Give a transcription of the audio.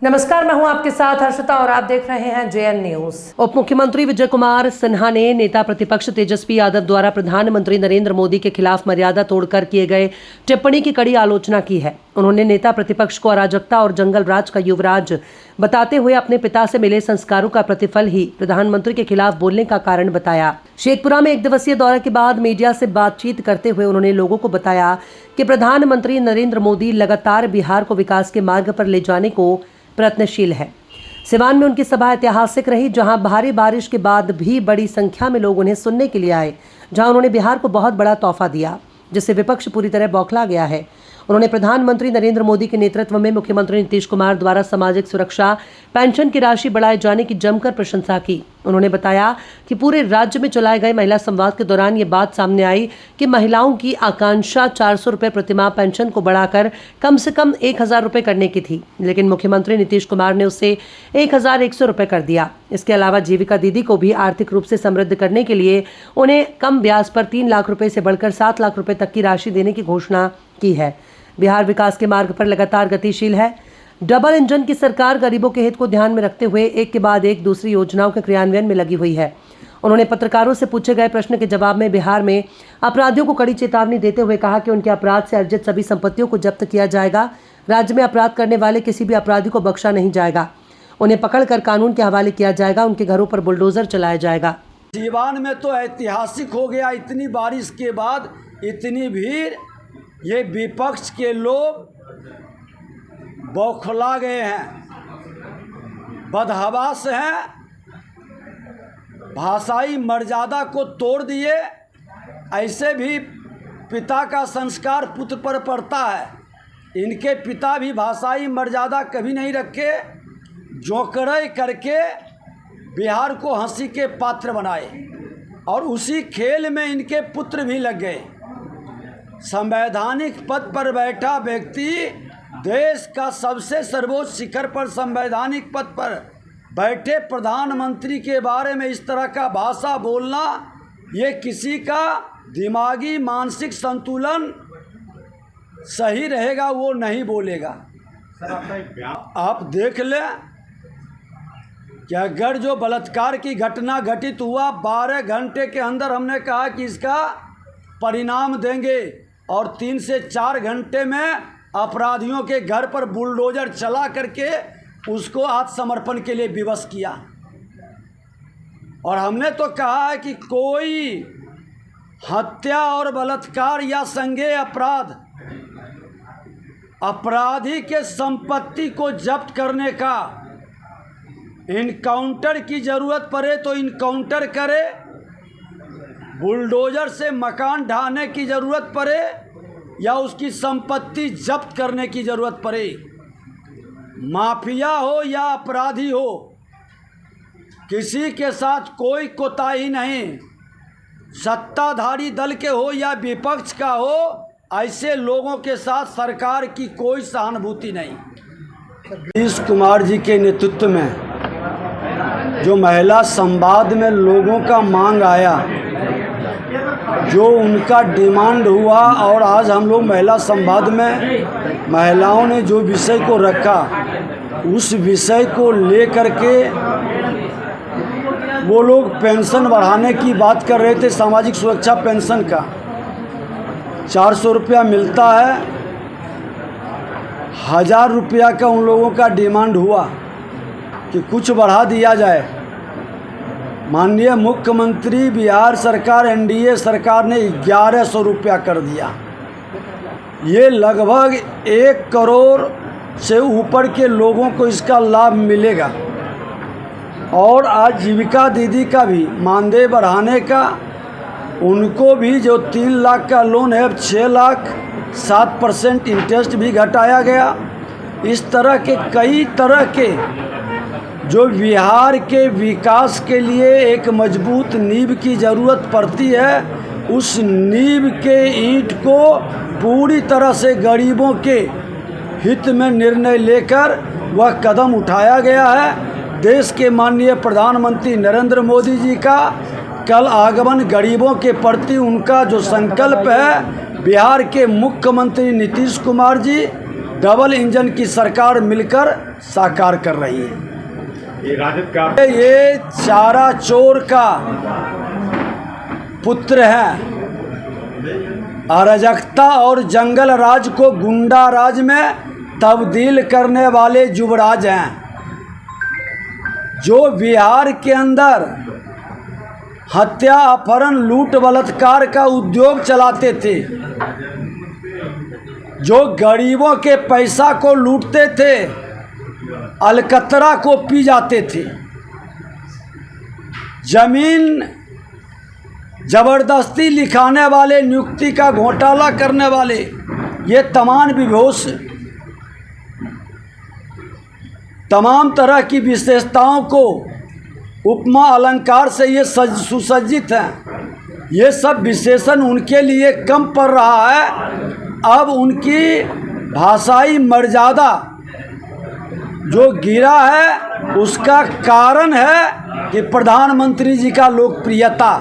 नमस्कार, मैं हूं आपके साथ हर्षिता और आप देख रहे हैं जेएन न्यूज। उप मुख्यमंत्री विजय कुमार सिन्हा ने नेता प्रतिपक्ष तेजस्वी यादव द्वारा प्रधानमंत्री नरेंद्र मोदी के खिलाफ मर्यादा तोड़कर किए गए टिप्पणी की कड़ी आलोचना की है। उन्होंने नेता प्रतिपक्ष को अराजकता और जंगल राज का युवराज बताते हुए अपने पिता से मिले संस्कारों का प्रतिफल ही प्रधानमंत्री के खिलाफ बोलने का कारण बताया। शेखपुरा में 1 दिवसीय दौरे के बाद मीडिया से बातचीत करते हुए उन्होंने लोगों को बताया कि प्रधानमंत्री नरेंद्र मोदी लगातार बिहार को विकास के मार्ग पर ले जाने को प्रयत्नशील है। सिवान में उनकी सभा ऐतिहासिक रही, जहां भारी बारिश के बाद भी बड़ी संख्या में लोग उन्हें सुनने के लिए आए, जहां उन्होंने बिहार को बहुत बड़ा तोहफा दिया, जिससे विपक्ष पूरी तरह बौखला गया है। उन्होंने प्रधानमंत्री नरेंद्र मोदी के नेतृत्व में मुख्यमंत्री नीतीश कुमार द्वारा सामाजिक सुरक्षा पेंशन की राशि बढ़ाए जाने की जमकर प्रशंसा की। उन्होंने बताया कि पूरे राज्य में चलाए गए महिला संवाद के दौरान ये बात सामने आई कि महिलाओं की आकांक्षा 400 रुपये प्रतिमाह पेंशन को बढ़ाकर कम से कम 1000 रुपये करने की थी, लेकिन मुख्यमंत्री नीतीश कुमार ने उसे 1100 रुपये कर दिया। इसके अलावा जीविका दीदी को भी आर्थिक रूप से समृद्ध करने के लिए उन्हें कम ब्याज पर 3 लाख रुपये से बढ़कर 7 लाख रुपये तक की राशि देने की घोषणा की है। बिहार विकास के मार्ग पर लगातार गतिशील है। डबल इंजन की सरकार गरीबों के हित को ध्यान में रखते हुए एक के बाद एक दूसरी योजनाओं के क्रियान्वयन में लगी हुई है। उन्होंने पत्रकारों से पूछे गए प्रश्न के जवाब में बिहार में अपराधियों को कड़ी चेतावनी देते हुए कहा कि उनके अपराध से अर्जित सभी संपत्तियों को जब्त किया जाएगा। राज्य में अपराध करने वाले किसी भी अपराधी को बख्शा नहीं जाएगा। उन्हें पकड़कर कानून के हवाले किया जाएगा। उनके घरों पर बुलडोजर चलाया जाएगा। सिवान में तो ऐतिहासिक हो गया, इतनी बारिश के बाद इतनी भीड़, ये विपक्ष के लोग बौखला गए हैं, बदहवास हैं, भाषाई मर्यादा को तोड़ दिए। ऐसे भी पिता का संस्कार पुत्र पर पड़ता है। इनके पिता भी भाषाई मर्यादा कभी नहीं रखे, जोकड़े करके बिहार को हंसी के पात्र बनाए और उसी खेल में इनके पुत्र भी लग गए। संवैधानिक पद पर बैठा व्यक्ति, देश का सबसे सर्वोच्च शिखर पर संवैधानिक पद पर बैठे प्रधानमंत्री के बारे में इस तरह का भाषा बोलना, ये किसी का दिमागी मानसिक संतुलन सही रहेगा वो नहीं बोलेगा। आप देख लें कि अगर जो बलात्कार की घटना घटित हुआ 12 घंटे के अंदर हमने कहा कि इसका परिणाम देंगे और 3 से 4 घंटे में अपराधियों के घर पर बुलडोजर चला करके उसको आत्मसमर्पण के लिए विवश किया। और हमने तो कहा है कि कोई हत्या और बलात्कार या संज्ञेय अपराध, अपराधी के संपत्ति को जब्त करने का इनकाउंटर की जरूरत पड़े तो इनकाउंटर करे, बुलडोजर से मकान ढाने की ज़रूरत पड़े या उसकी संपत्ति जब्त करने की ज़रूरत पड़े, माफिया हो या अपराधी हो, किसी के साथ कोई कोताही नहीं, सत्ताधारी दल के हो या विपक्ष का हो, ऐसे लोगों के साथ सरकार की कोई सहानुभूति नहीं। नीतीश कुमार जी के नेतृत्व में जो महिला संवाद में लोगों का मांग आया, जो उनका डिमांड हुआ, और आज हम लोग महिला संवाद में महिलाओं ने जो विषय को रखा, उस विषय को लेकर के वो लोग पेंशन बढ़ाने की बात कर रहे थे। सामाजिक सुरक्षा पेंशन का 400 रुपया मिलता है, 1000 रुपया का उन लोगों का डिमांड हुआ कि कुछ बढ़ा दिया जाए। माननीय मुख्यमंत्री बिहार सरकार एनडीए सरकार ने 1100 रुपया कर दिया। ये लगभग 1 करोड़ से ऊपर के लोगों को इसका लाभ मिलेगा। और आज जीविका दीदी का भी मानदेय बढ़ाने का, उनको भी जो 3 लाख का लोन है 6 लाख 7% इंटरेस्ट भी घटाया गया। इस तरह के कई तरह के जो बिहार के विकास के लिए एक मजबूत नींव की ज़रूरत पड़ती है, उस नींव के ईंट को पूरी तरह से गरीबों के हित में निर्णय लेकर वह कदम उठाया गया है। देश के माननीय प्रधानमंत्री नरेंद्र मोदी जी का कल आगमन, गरीबों के प्रति उनका जो संकल्प है, बिहार के मुख्यमंत्री नीतीश कुमार जी डबल इंजन की सरकार मिलकर साकार कर रही है। ये राजद का ये चारा चोर का पुत्र है। अराजकता और जंगल राज को गुंडा राज में तब्दील करने वाले युवराज हैं, जो बिहार के अंदर हत्या, अपहरण, लूट, बलात्कार का उद्योग चलाते थे, जो गरीबों के पैसा को लूटते थे, अलकतरा को पी जाते थे, जमीन जबरदस्ती लिखाने वाले, नियुक्ति का घोटाला करने वाले, ये तमाम विभोष तमाम तरह की विशेषताओं को उपमा अलंकार से ये सुसज्जित हैं। ये सब विशेषण उनके लिए कम पड़ रहा है। अब उनकी भाषाई मर्यादा जो गिरा है, उसका कारण है कि प्रधानमंत्री जी का लोकप्रियता।